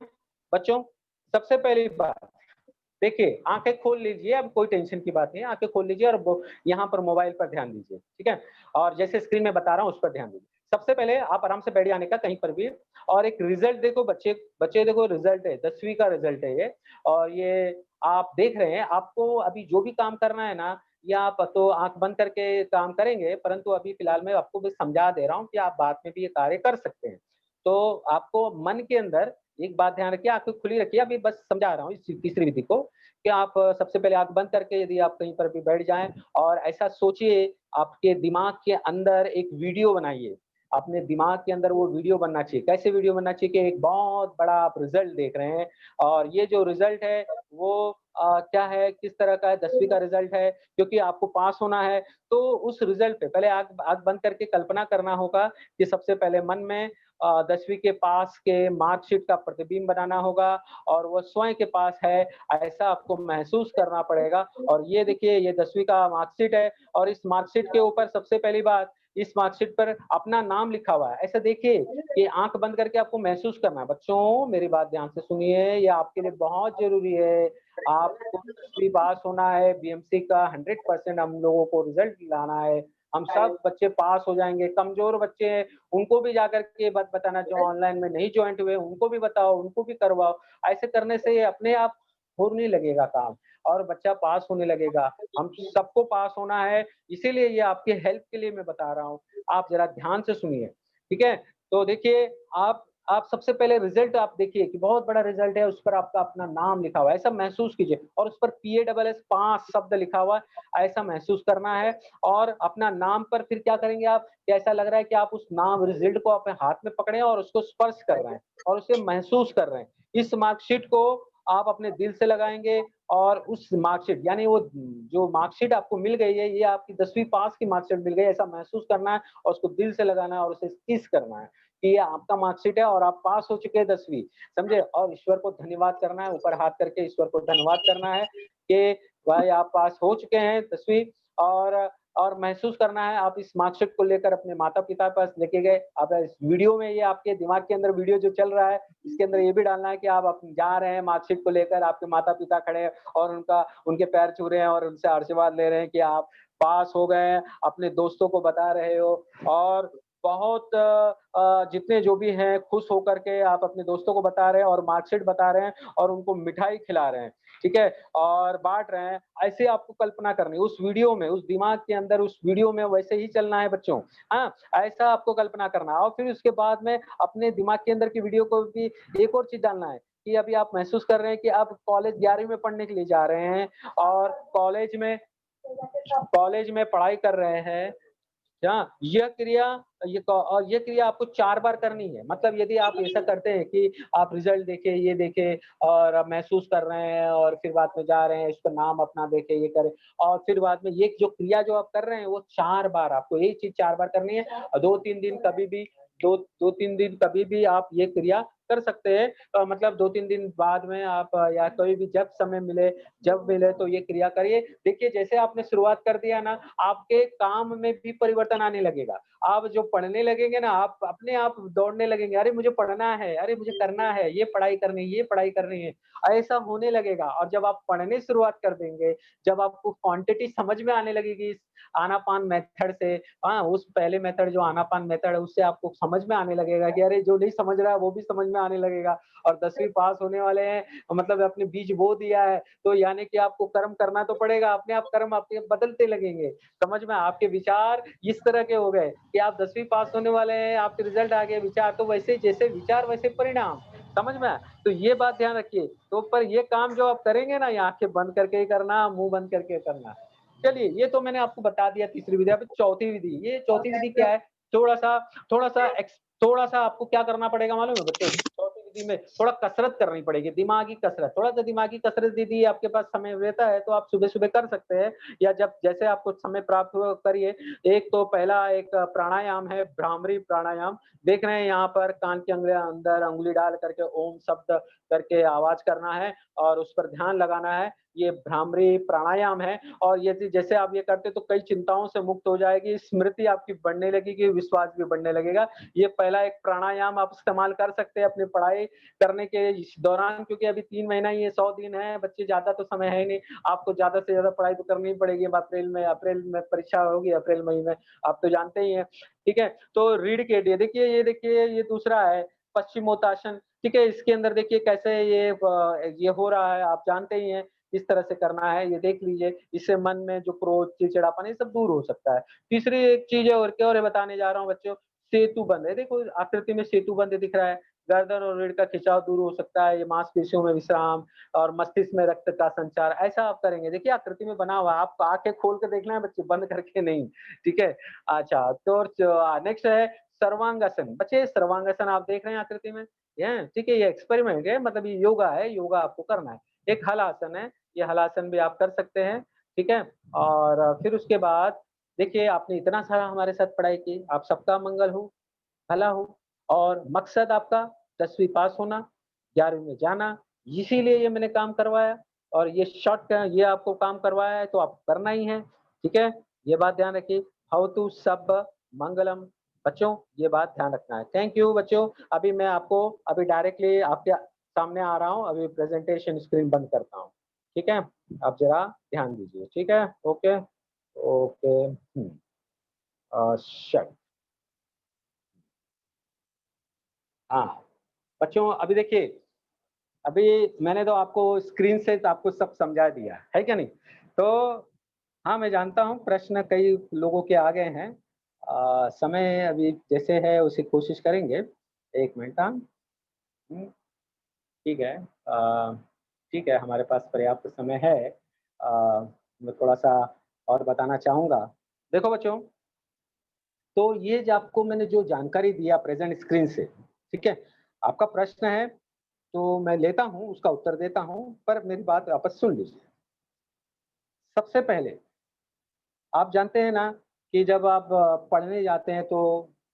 बच्चों, सबसे पहली बात देखिए, आँखें खोल लीजिए, अब कोई टेंशन की बात नहीं है, आँखें खोल लीजिए और वो यहाँ पर मोबाइल पर ध्यान दीजिए, ठीक है? और जैसे स्क्रीन में बता रहा हूँ, उस पर ध्यान दीजिए। सबसे पहले आप आराम से बैठ जाने का कहीं पर भी और एक रिज़ल्ट देखो बच्चे बच्चे देखो रिज़ल्ट है, 10वीं का रिज़ल्ट है ये और ये आप देख रहे हैं, आपको अभी जो भी काम करना है ना, ये आप तो आँख बंद करके काम करेंगे, परंतु अभी फ़िलहाल मैं आपको बस समझा दे रहा हूँ कि आप बाद में भी ये कार्य कर सकते हैं। तो आपको मन के अंदर एक बात ध्यान रखिए, आँखें खुली रखिए, अभी बस समझा रहा हूँ इस तीसरी विधि को कि आप सबसे पहले आँख बंद करके यदि आप कहीं पर भी बैठ जाएँ और ऐसा सोचिए आपके दिमाग के अंदर एक वीडियो बनाइए। अपने दिमाग के अंदर वो वीडियो बनना चाहिए। कैसे वीडियो बनना चाहिए कि एक बहुत बड़ा आप रिज़ल्ट देख रहे हैं और ये जो रिज़ल्ट है वो क्या है, किस तरह का है, 10वीं का रिज़ल्ट है, क्योंकि आपको पास होना है, तो उस रिज़ल्ट पे पहले आँख आँख बंद करके कल्पना करना होगा कि सबसे पहले मन में 10वीं के पास के मार्कशीट का प्रतिबिंब बनाना होगा और वो स्वयं के पास है, ऐसा आपको महसूस करना पड़ेगा। और ये देखिए, ये 10वीं का मार्कशीट है और इस मार्कशीट के ऊपर सबसे पहली बात, इस मार्कशीट पर अपना नाम लिखा हुआ है। ऐसा देखिए कि आँख बंद करके आपको महसूस करना है। बच्चों, मेरी बात ध्यान से सुनिए, ये आपके लिए बहुत ज़रूरी है। आपको 10वीं पास होना है, बीएमसी का 100% हम लोगों को रिज़ल्ट लाना है। हम सब बच्चे पास हो जाएँगे, कमज़ोर बच्चे हैं, उनको भी जाकर के ये बात बताना, जो ऑनलाइन में नहीं जॉइंट हुए, उनको भी बताओ, उनको भी करवाओ। ऐसे करने से ये अपने आप होने लगेगा काम और बच्चा पास होने लगेगा। हम सबको पास होना है, इसीलिए ये आपके हेल्प के लिए मैं बता रहा हूँ। आप ज़रा ध्यान से सुनिए, ठीक है? तो देखिए, आप सबसे पहले रिज़ल्ट आप देखिए कि बहुत बड़ा रिज़ल्ट है, उस पर आपका अपना नाम लिखा हुआ है, ऐसा महसूस कीजिए और उस पर PASS 5 शब्द लिखा हुआ है, ऐसा महसूस करना है और अपना नाम पर फिर क्या करेंगे आप, कि ऐसा लग रहा है कि आप उस नाम रिज़ल्ट को अपने हाथ में पकड़े हैं और उसको स्पर्श कर रहे हैं और उसे महसूस कर रहे हैं। इस मार्कशीट को आप अपने दिल से लगाएँगे और उस मार्कशीट, यानी वो जो मार्कशीट आपको मिल गई है, ये आपकी 10वीं पास की मार्कशीट मिल गई है, ऐसा महसूस करना है और उसको दिल से लगाना है और उसे किस करना है कि ये आपका मार्कशीट है और आप पास हो चुके हैं 10वीं, समझे? और ईश्वर को धन्यवाद करना है, ऊपर हाथ करके ईश्वर को धन्यवाद करना है कि भाई आप पास हो चुके हैं 10वीं। और महसूस करना है, आप इस मार्कशीट को लेकर अपने माता-पिता के पास लेके गए। अब इस वीडियो में, ये आपके दिमाग के अंदर वीडियो जो चल रहा है, इसके अंदर ये भी डालना है कि आप जा रहे हैं मार्कशीट को लेकर, आपके माता-पिता खड़े हैं और उनके पैर छू रहे हैं और उनसे आशीर्वाद ले रहे हैं कि आप पास हो गए हैं, अपने दोस्तों को बता रहे हो और बहुत जितने जो भी हैं खुश होकर के आप अपने दोस्तों को बता रहे हैं और मार्कशीट बता रहे हैं और उनको मिठाई खिला रहे हैं, ठीक है? और बाँट रहे हैं, ऐसे आपको कल्पना करनी है उस वीडियो में, उस दिमाग के अंदर उस वीडियो में वैसे ही चलना है बच्चों, हाँ? ऐसा आपको कल्पना करना है और फिर उसके बाद में अपने दिमाग के अंदर की वीडियो को भी एक और चीज़ डालना है कि अभी आप महसूस कर रहे हैं कि आप कॉलेज 11वीं में पढ़ने के लिए जा रहे हैं और कॉलेज में पढ़ाई कर रहे हैं। हाँ, ये क्रिया आपको 4 बार करनी है। मतलब यदि आप ऐसा करते हैं कि आप रिज़ल्ट देखें, ये देखें और आप महसूस कर रहे हैं और फिर बाद में जा रहे हैं, इस पर नाम अपना देखें, ये करें और फिर बाद में ये जो क्रिया जो आप कर रहे हैं, वो 4 बार आपको यही चीज़ 4 बार करनी है और 2-3 दिन कभी भी 2-3 दिन कभी भी आप ये क्रिया कर सकते हैं। मतलब 2-3 दिन बाद में आप या कभी भी जब मिले तो ये क्रिया करिए। देखिए, जैसे आपने शुरुआत कर दिया ना, आपके काम में भी परिवर्तन आने लगेगा। आप जो पढ़ने लगेंगे ना, आप अपने आप दौड़ने लगेंगे, अरे मुझे पढ़ना है, अरे मुझे करना है, ये पढ़ाई करनी है, ये पढ़ाई करनी है। ऐसा होने लगेगा और जब आप पढ़ने शुरुआत कर देंगे, जब आपको क्वांटिटी समझ में आने लगेगी इस आना-पान मेथड से, हाँ, उस पहले मेथड जो आना-पान मेथड है, उससे आपको समझ में आने लगेगा कि अरे जो नहीं समझ रहा है, वो भी समझ में आने लगेगा और 10वीं पास होने वाले हैं, मतलब आपने बीज बो दिया है, तो यानी कि आपको कर्म करना तो पड़ेगा, अपने आप कर्म आपके बदलते लगेंगे। समझ में आपके विचार इस तरह के हो गए कि आप 10वीं पास होने वाले हैं, आपके रिज़ल्ट आ गए, विचार तो वैसे जैसे विचार वैसे परिणाम, समझ में आया? तो ये बात ध्यान रखिए। तो पर ये काम जो आप करेंगे ना, ये आँखें बंद करके ही करना, मुँह बंद करके करना। चलिए, ये तो मैंने आपको बता दिया तीसरी विधि। अब चौथी विधि, ये चौथी विधि क्या है? थोड़ा-सा थोड़ा-सा आपको क्या करना पड़ेगा मालूम है बच्चों? चौथी विधि में थोड़ा कसरत करनी पड़ेगी, दिमागी कसरत। थोड़ा-सा दिमागी कसरत यदि आपके पास समय रहता है, तो आप सुबह-सुबह कर सकते हैं या जब जैसे आपको समय प्राप्त हो करिए। एक तो पहला एक प्राणायाम है, भ्रामरी प्राणायाम। देख रहे हैं यहाँ पर कान के अंदर उँगली डाल करके ओम शब्द करके आवाज़ करना है और उस पर ध्यान लगाना है। ये भ्रामरी प्राणायाम है और यदि जैसे आप ये करते तो कई चिंताओं से मुक्त हो जाएगी, स्मृति आपकी बढ़ने लगेगी, विश्वास भी बढ़ने लगेगा। ये पहला एक प्राणायाम आप इस्तेमाल कर सकते हैं अपनी पढ़ाई करने के इस दौरान, क्योंकि अभी 3 महीना ही है, 100 दिन है, बच्चे ज़्यादा तो समय है ही नहीं। आपको ज़्यादा से ज़्यादा पढ़ाई तो करनी ही पड़ेगी। अब अप्रैल में परीक्षा होगी, अप्रैल मई में, आप तो जानते ही हैं, ठीक है? तो रीढ़ के लिए देखिए, ये दूसरा है पश्चिमोत्तासन, ठीक है? इसके अंदर देखिए कैसे ये हो रहा है, आप जानते ही हैं। किस तरह से करना है, ये देख लीजिए। इससे मन में जो क्रोध, चिड़चिड़ापन, ये सब दूर हो सकता है। तीसरी एक चीज़ है और क्या और है बताने जा रहा हूँ बच्चों, सेतु बंध है। देखो आकृति में सेतु बंध दिख रहा है। गर्दन और रीढ़ का खिंचाव दूर हो सकता है, ये मांसपेशियों में विश्राम और मस्तिष्क में रक्त का संचार, ऐसा आप करेंगे। देखिए आकृति में बना हुआ है, आपको आँखें खोल के देखना है बच्चे, बंद करके नहीं, ठीक है? अच्छा, तो नेक्स्ट है सर्वांगासन। बच्चे सर्वांगासन आप देख रहे हैं आकृति में, ये ठीक है, ये एक्सपेरिमेंट है, मतलब ये योगा है, योगा आपको करना है। एक हलासन है, ये हलासन भी आप कर सकते हैं, ठीक है? और फिर उसके बाद देखिए आपने इतना सारा हमारे साथ पढ़ाई की, आप सबका मंगल हो, भला हो और मकसद आपका 10वीं पास होना, 11वीं में जाना, इसीलिए ये मैंने काम करवाया और ये शॉर्ट ये आपको काम करवाया है तो आपको करना ही है, ठीक है? ये बात ध्यान रखिए, भवतु सब मंगलम। बच्चों, ये बात ध्यान रखना है। थैंक यू बच्चों, अभी मैं आपको अभी डायरेक्टली आपके सामने आ रहा हूँ, अभी प्रेज़ेंटेशन स्क्रीन बंद करता हूँ, ठीक है? आप ज़रा ध्यान दीजिए, ठीक है? Okay, okay, shut. हाँ, बच्चों अभी देखिए, अभी मैंने तो आपको स्क्रीन से तो आपको सब समझा दिया, है क्या नहीं? तो हाँ, मैं जानता हूँ प्रश्न कई लोगों के आ गए हैं। समय अभी जैसे है उसे कोशिश करेंगे। 1 मिनट हाँ। हुँ, ठीक है। ठीक है, हमारे पास पर्याप्त समय है। मैं थोड़ा-सा और बताना चाहूँगा। देखो बच्चों, तो ये जो आपको मैंने जो जानकारी दिया प्रेज़ेंट स्क्रीन से, ठीक है? आपका प्रश्न है, तो मैं लेता हूँ, उसका उत्तर देता हूँ, पर मेरी बात वापस सुन लीजिए। सबसे पहले आप जानते हैं ना कि जब आप पढ़ने जाते हैं तो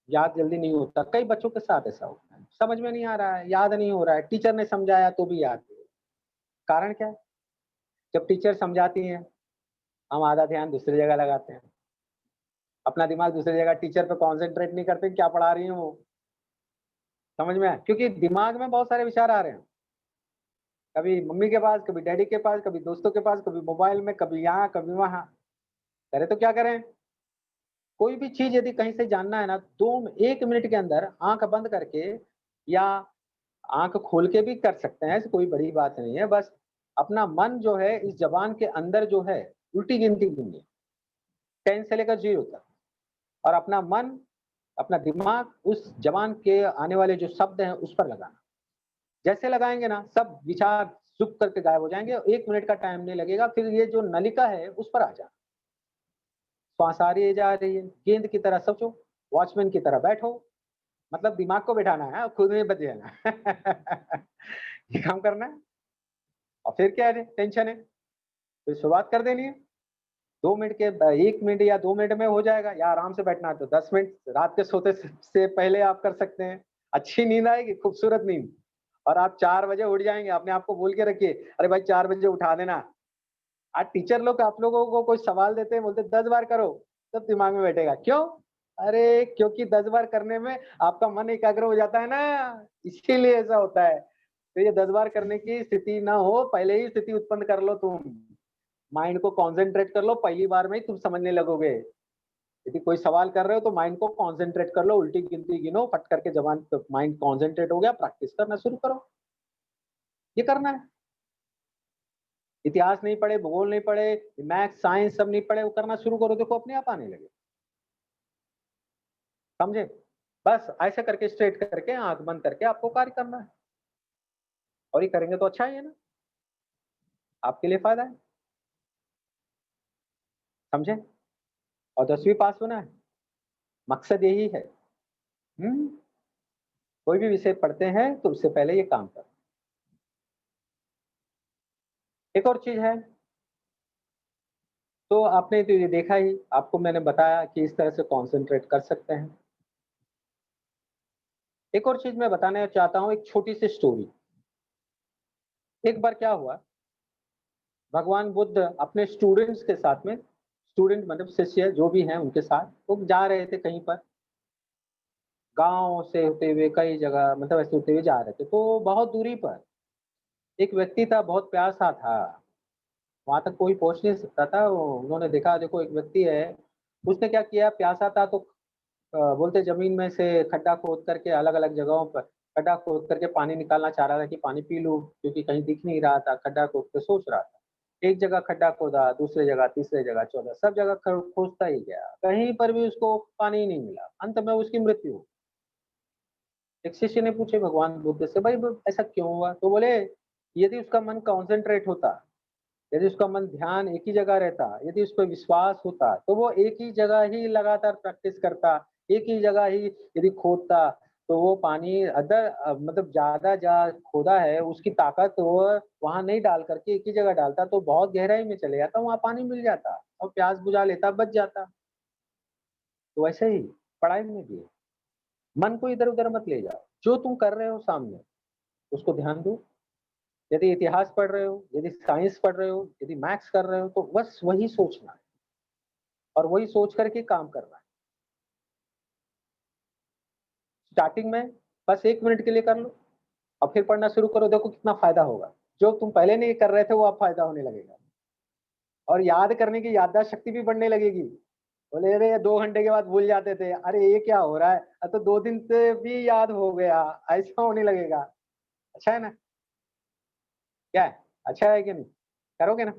याद जल्दी नहीं होता। कई बच्चों के साथ ऐसा होता है। समझ में नहीं आ रहा है, याद नहीं हो रहा है, टीचर ने समझाया तो भी याद नहीं। कारण क्या है? जब टीचर समझाती हैं, हम आधा ध्यान दूसरी जगह लगाते हैं। अपना दिमाग दूसरी जगह टीचर पे कॉन्संट्रेट नहीं करते, क्या पढ़ा रही हैं वो। समझ में आया? क्योंकि दिमाग में बहुत सारे विचार आ रहे हैं। कभी मम्मी के पास, कभी डैडी के पास, कभी दोस्तों के पास, कभी मोबाइल में, कभी यहाँ, कभी वहाँ। करें तो क्या करें? कोई भी चीज़ यदि कहीं से जानना है ना, 1 मिनट के अंदर आँख बंद करके या आँख खोल के भी कर सकते हैं, ऐसी कोई बड़ी बात नहीं है। बस अपना मन जो है इस ज़बान के अंदर जो है, उल्टी गिनती गिननी है, 10 से लेकर 0 तक और अपना मन, अपना दिमाग उस ज़बान के आने वाले जो शब्द हैं, उस पर लगाना। जैसे लगाएँगे ना, सब विचार चुप करके गायब हो जाएँगे, 1 मिनट का टाइम नहीं लगेगा, फिर ये जो नलिका है, उस पर आ जाना। श्वास आ रही है, जा रही है, गेंद की तरह सोचो, वॉचमैन की तरह बैठो, मतलब दिमाग को बैठाना है, खुद में बच जाना है। ये काम करना है और फिर क्या है टेंशन है, फिर शुरुआत कर देनी है। 2 मिनट के 1 मिनट या 2 मिनट में हो जाएगा या आराम से बैठना है तो 10 मिनट रात के सोते से पहले आप कर सकते हैं। अच्छी नींद आएगी, खूबसूरत नींद और आप 4 बजे उठ जाएँगे, अपने आप को बोल के रखिए, अरे भाई 4 बजे उठा देना। आज टीचर लोग आप लोगों को कोई सवाल देते हैं, बोलते हैं 10 बार करो, तब दिमाग में बैठेगा। क्यों? अरे! क्योंकि 10 बार करने में आपका मन एकाग्र हो जाता है ना, इसीलिए ऐसा होता है। तो ये 10 बार करने की स्थिति ना हो, पहले ही स्थिति उत्पन्न कर लो तुम। माइंड को कॉन्संट्रेट कर लो, पहली बार में ही तुम समझने लगोगे। यदि कोई सवाल कर रहे हो तो माइंड को कॉन्संट्रेट कर लो, उल्टी गिनती गिनो, फट करके जबान पे माइंड कॉन्संट्रेट हो गया, प्रैक्टिस करना शुरू करो। ये करना है। इतिहास नहीं पढ़े, भूगोल नहीं पढ़े, मैथ्स, साइंस सब नहीं पढ़े, वो करना शुरू करो, देखो अपने आप आने लगे। समझे? बस ऐसे करके स्ट्रेट करके आँख बंद करके आपको कार्य करना है और ये करेंगे तो अच्छा ही है ना, आपके लिए फ़ायदा है। समझे? और 10वीं पास होना है, मकसद यही है। हुँ? कोई भी विषय पढ़ते हैं तो उससे पहले ये काम करो। एक और चीज़ है, तो आपने तो ये देखा ही, आपको मैंने बताया कि इस तरह से कॉन्संट्रेट कर सकते हैं। एक और चीज़ मैं बताना चाहता हूँ, एक छोटी-सी स्टोरी। एक बार क्या हुआ, भगवान बुद्ध अपने स्टूडेंट्स के साथ में, स्टूडेंट मतलब शिष्य जो भी हैं उनके साथ, वो जा रहे थे कहीं पर, गाँव से होते हुए कई जगह मतलब ऐसे होते हुए जा रहे थे। तो बहुत दूरी पर एक व्यक्ति था, बहुत प्यासा था, वहाँ तक कोई पहुँच नहीं सकता था। उन्होंने देखा देखो एक व्यक्ति है, उसने क्या किया प्यासा था तो बोलते ज़मीन में से खड्डा खोद करके अलग-अलग जगहों पर खड्डा खोद करके पानी निकालना चाह रहा था कि पानी पी लूँ, क्योंकि कहीं दिख नहीं रहा था, खड्डा खोद के सोच रहा था। एक जगह खड्डा खोदा, दूसरी जगह, तीसरी जगह, चौथा, सब जगह खोजता ही गया। कहीं पर भी उसको पानी ही नहीं मिला। अंत में उसकी मृत्यु हो गई। एक शिष्य ने पूछे भगवान बुद्ध से, "भाई ब ऐसा क्यों हुआ?" तो बोले, "यदि उसका मन कॉन्सन्ट्रेट होता, यदि उसका मन ध्यान एक ही जगह रहता, यदि उस पे विश्वास होता, तो वो एक ही जगह ही लगातार प्रैक्टिस करता, एक ही जगह ही यदि खोदता तो वो पानी अदर मतलब ज़्यादा जहाँ खोदा है उसकी ताकत वो वहाँ नहीं डाल करके एक ही जगह डालता तो बहुत गहराई में चले जाता, वहाँ पानी मिल जाता और प्यास बुझा लेता, बच जाता। तो वैसे ही पढ़ाई में भी है। मन को इधर-उधर मत ले जाओ, जो तुम कर रहे हो सामने, उसको ध्यान दो। यदि इतिहास पढ़ रहे हो, यदि साइंस पढ़ रहे हो, यदि मैथ्स कर रहे हो, तो बस वही सोचना है और वही सोच कर के काम करना है। स्टार्टिंग में बस 1 मिनट के लिए कर लो और फिर पढ़ना शुरू करो, देखो कितना फ़ायदा होगा। जो तुम पहले नहीं कर रहे थे, वो अब फ़ायदा होने लगेगा और याद करने की याददाश्त शक्ति भी बढ़ने लगेगी। बोले, "अरे! 2 घंटे के बाद भूल जाते थे। अरे! ये क्या हो रहा है? अब तो 2 दिन से भी याद हो गया।" ऐसा होने लगेगा। अच्छा है ना? क्या है? अच्छा है कि नहीं? करोगे ना?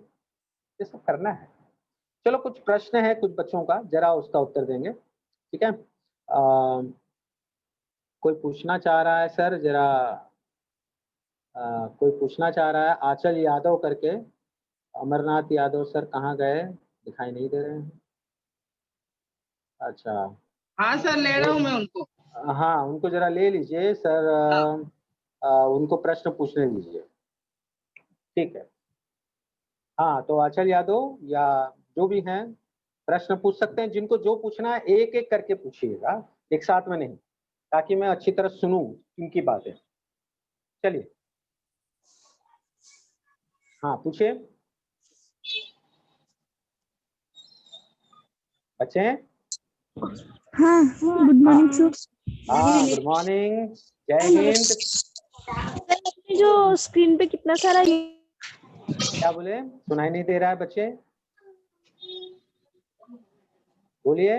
ये सब करना है। चलो कुछ प्रश्न है कुछ बच्चों का, ज़रा उसका उत्तर देंगे, ठीक है? कोई पूछना चाह रहा है सर ज़रा कोई पूछना चाह रहा है आंचल यादव करके, अमरनाथ यादव सर कहाँ गए? दिखाई नहीं दे रहे हैं। अच्छा, हाँ सर, ले रहा हूँ मैं उनको। हाँ, उनको ज़रा ले लीजिए सर उनको प्रश्न पूछने दीजिए। ठीक है। हाँ, तो आंचल यादव या जो भी हैं, प्रश्न पूछ सकते हैं, जिनको जो पूछना है एक-एक करके पूछिएगा, एक साथ में नहीं, ताकि मैं अच्छी तरह सुनूँ उनकी बातें। चलिए। हाँ, पूछिए। बच्चे हैं? हाँ, गुड हाँ, मॉर्निंग सर। हाँ, गुड मॉर्निंग, जय हिंद। सर आपने जो स्क्रीन पे कितना सारा क्या बोले? सुनाई नहीं दे रहा है बच्चे? बोलिए।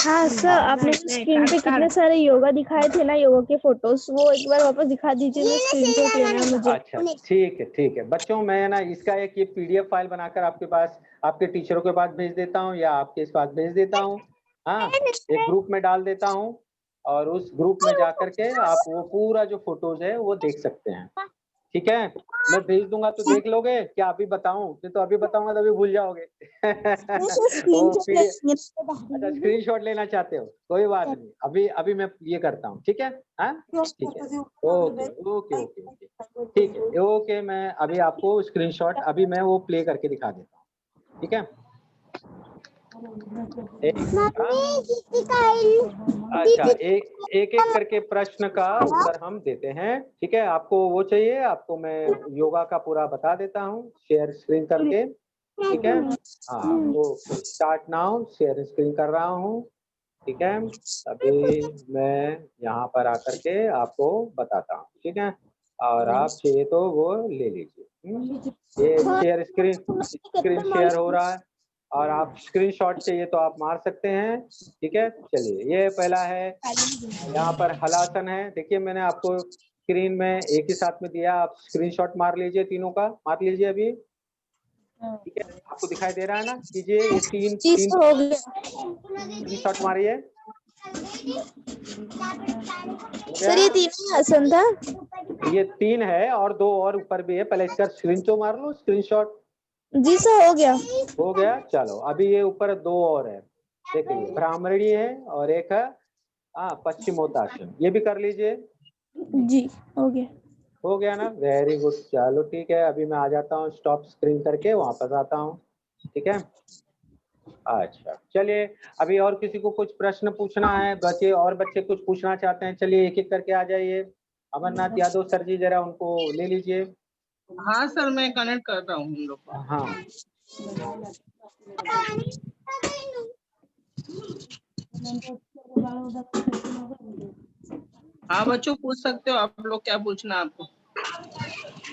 हाँ सर, आपने जो स्क्रीन पे कितने सारे योगा दिखाए थे ना, योगा के फोटोज, वो एक बार वापस दिखा दीजिए, मैं स्क्रीनशॉट लेना है मुझे। अच्छा, ठीक है, ठीक है। बच्चों मैं ना इसका एक ये पीडीएफ फाइल बनाकर आपके पास आपके टीचरों के पास भेज देता हूँ या आपके पास भेज देता हूँ। हाँ, एक ग्रुप में डाल देता हूँ और उस ग्रुप में जाकर के आप वो पूरा जो फ़ोटोज़ है वो देख सकते हैं। ठीक है? मैं भेज दूँगा तो देख लोगे? क्या अभी बताऊँ? नहीं तो अभी बताऊँगा तो अभी भूल जाओगे। वो स्क्रीनशॉट पीडीएफ लेंगे। अच्छा स्क्रीनशॉट लेना चाहते हो? कोई बात नहीं। अभी अभी मैं ये करता हूँ, ठीक है? हाँ? ठीक है। Okay, okay, okay, okay. ठीक है, ओके मैं अभी आपको स्क्रीनशॉट अभी मैं वो प्ले करके दिखा देता हूँ, ठीक है? अच्छा, एक-एक करके प्रश्न का उत्तर हम देते हैं, ठीक है? आपको वो चाहिए, आपको मैं योगा का पूरा बता देता हूँ, शेयर स्क्रीन करके, ठीक है? हाँ, okay, start now share screen कर रहा हूँ, ठीक है? अभी मैं यहाँ पर आकर के आपको बताता हूँ, ठीक है? और आप चाहिए तो वो ले लीजिए, ये शेयर स्क्रीन शेयर हो रहा है और आप स्क्रीनशॉट चाहिए तो आप मार सकते हैं, ठीक है? चलिए, ये पहला है, यहाँ पर हलासन है, देखिए मैंने आपको स्क्रीन में एक ही साथ में दिया, आप स्क्रीनशॉट मार लीजिए तीनों का, मार लीजिए अभी, ठीक है? आपको दिखाई दे रहा है ना? कीजिए ये 3 जी 3 सर, हो गया। स्क्रीनशॉट मारिए, हो सर गया? ये तीनों आसन था। ये 3 है और 2 और ऊपर भी है, पहले इसका स्क्रीन तो मार लो स्क्रीनशॉट, जी सर, हो गया। हो गया? चलो, अभी ये ऊपर 2 और है, देखिए ब्राह्मणी है और एक है पश्चिमोत्तासन, ये भी कर लीजिए। जी, हो गया। हो गया ना? वेरी गुड, चलो ठीक है, अभी मैं आ जाता हूँ स्टॉप स्क्रीन करके वापस आता हूँ, ठीक है? अच्छा, चलिए अभी और किसी को कुछ प्रश्न पूछना है, बच्चे कुछ पूछना चाहते हैं, चलिए एक-एक करके आ जाइए। अमरनाथ यादव सर जी ज़रा उनको ले लीजिए। हाँ सर, मैं कनेक्ट कर रहा हूँ हम लोग को। हाँ। हाँ बच्चों, पूछ सकते हो आप लोग, क्या पूछना है आपको?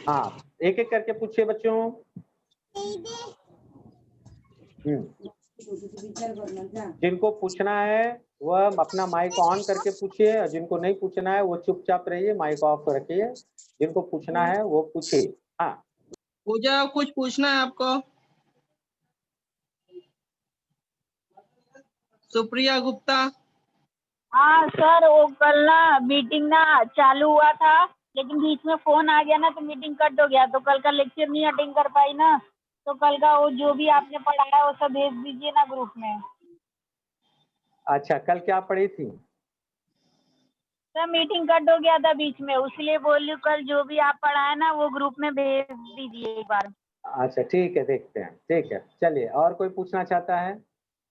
हाँ, एक-एक करके पूछिए बच्चों। जिनको पूछना है वह अपना माइक ऑन करके पूछिए और जिनको नहीं पूछना है वो चुपचाप रहिए, माइक ऑफ रखिए। जिनको पूछना है वो पूछिए। हाँ, पूजा, कुछ पूछना है आपको? सुप्रिया गुप्ता। हाँ सर, वो कल ना मीटिंग ना चालू हुआ था, लेकिन बीच में फोन आ गया ना तो मीटिंग कट हो गया, तो कल का लेक्चर नहीं अटेंड कर पाई ना, तो कल का वो जो भी आपने पढ़ाया वो सब भेज दीजिए ना ग्रुप में। अच्छा, कल क्या पढ़ी थी? सर मीटिंग कट हो गया था बीच में, इसलिए बोल रही हूँ कल जो भी आप पढ़ाए ना वो ग्रुप में भेज दीजिए एक बार। अच्छा ठीक है, देखते हैं। ठीक है, चलिए और कोई पूछना चाहता है?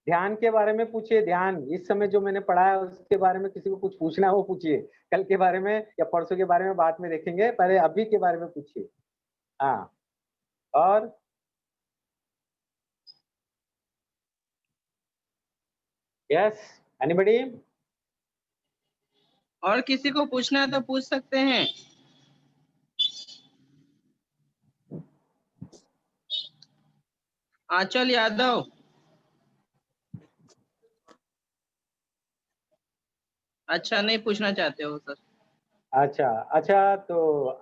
ध्यान के बारे में पूछिए, ध्यान। इस समय जो मैंने पढ़ाया उसके बारे में किसी को कुछ पूछना है वो पूछिए। कल के बारे में या परसों के बारे में बाद में देखेंगे, पहले अभी के बारे में पूछिए। हाँ, और यस, एनीबॉडी? और किसी को पूछना है तो पूछ सकते हैं। आंचल यादव। अच्छा, नहीं पूछना चाहते हो सर? अच्छा, अच्छा, तो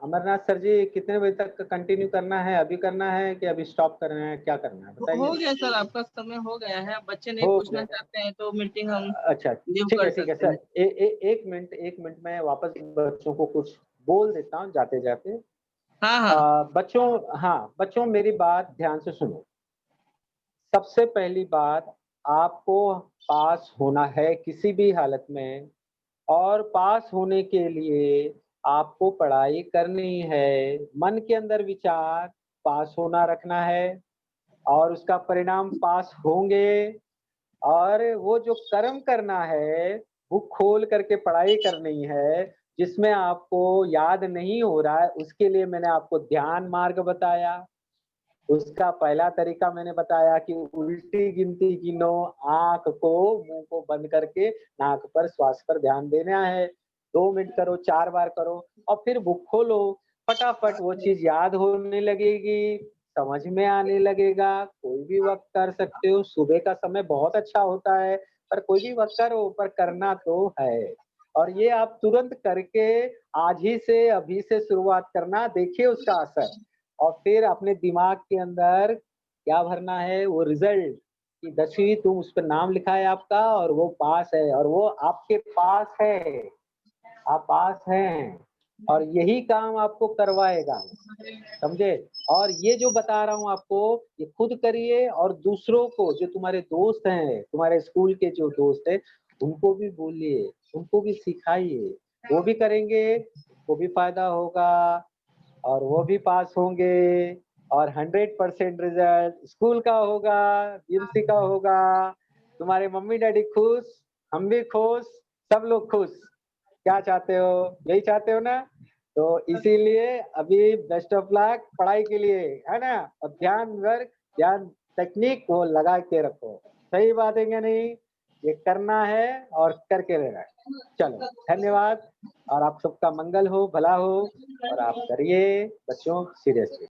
अमरनाथ सर जी कितने बजे तक कंटिन्यू करना है? अभी करना है कि अभी स्टॉप करना है? क्या करना है हो बताइए? गया सर, आपका समय हो गया है। बच्चे नहीं हो पूछना गया। चाहते हैं तो मीटिंग हम अच्छा, लीव ठीक कर है, ठीक है सकते सर। हैं। 1 मिनट मैं वापस बच्चों को कुछ बोल देता हूँ जाते-जाते। हाँ हाँ। बच्चों, हाँ, बच्चों मेरी बात ध्यान से सुनो। सबसे पहली बात, आपको पास होना है किसी भी हालत में, और पास होने के लिए आपको पढ़ाई करनी है। मन के अंदर विचार पास होना रखना है और उसका परिणाम पास होंगे। और वो जो कर्म करना है, वो खोल करके पढ़ाई करनी है। जिसमें आपको याद नहीं हो रहा है, उसके लिए मैंने आपको ध्यान मार्ग बताया। उसका पहला तरीका मैंने बताया कि उल्टी गिनती गिनो, आँख को, मुँह को बंद करके नाक पर, श्वास पर ध्यान देना है। 2 मिनट करो, 4 बार करो और फिर बुक खोलो। फटाफट वो चीज़ याद होने लगेगी, समझ में आने लगेगा। कोई भी वक़्त कर सकते हो, सुबह का समय बहुत अच्छा होता है, पर कोई भी वक़्त करो, पर करना तो है। और ये आप तुरंत करके आज ही से, अभी से शुरुआत करना, देखिए उसका असर। और फिर अपने दिमाग के अंदर क्या भरना है, वो रिजल्ट कि 10वीं तुम उस पे नाम लिखा है आपका और वो पास है और वो आपके पास है, आप पास हैं और यही काम आपको करवाएगा, समझे? और ये जो बता रहा हूँ आपको, ये खुद करिए और दूसरों को, जो तुम्हारे दोस्त हैं, तुम्हारे स्कूल के जो दोस्त हैं, उनको भी बोलिए, उनको भी सिखाइए। वो भी करेंगे, उनको भी फायदा होगा और वो भी पास होंगे और 100% रिजल्ट स्कूल का होगा, बीएमसी का होगा। तुम्हारे मम्मी-डैडी खुश, हम भी खुश, सब लोग खुश। क्या चाहते हो? यही चाहते हो ना? तो इसीलिए अभी बेस्ट ऑफ लक पढ़ाई के लिए, है ना? और ध्यान वर्क, ध्यान टेक्निक वो लगा के रखो। सही बात है क्या नहीं? ये करना है और करके रहना है। चलो, धन्यवाद और आप सबका मंगल हो, भला हो और आप करिए बच्चों सीरियसली।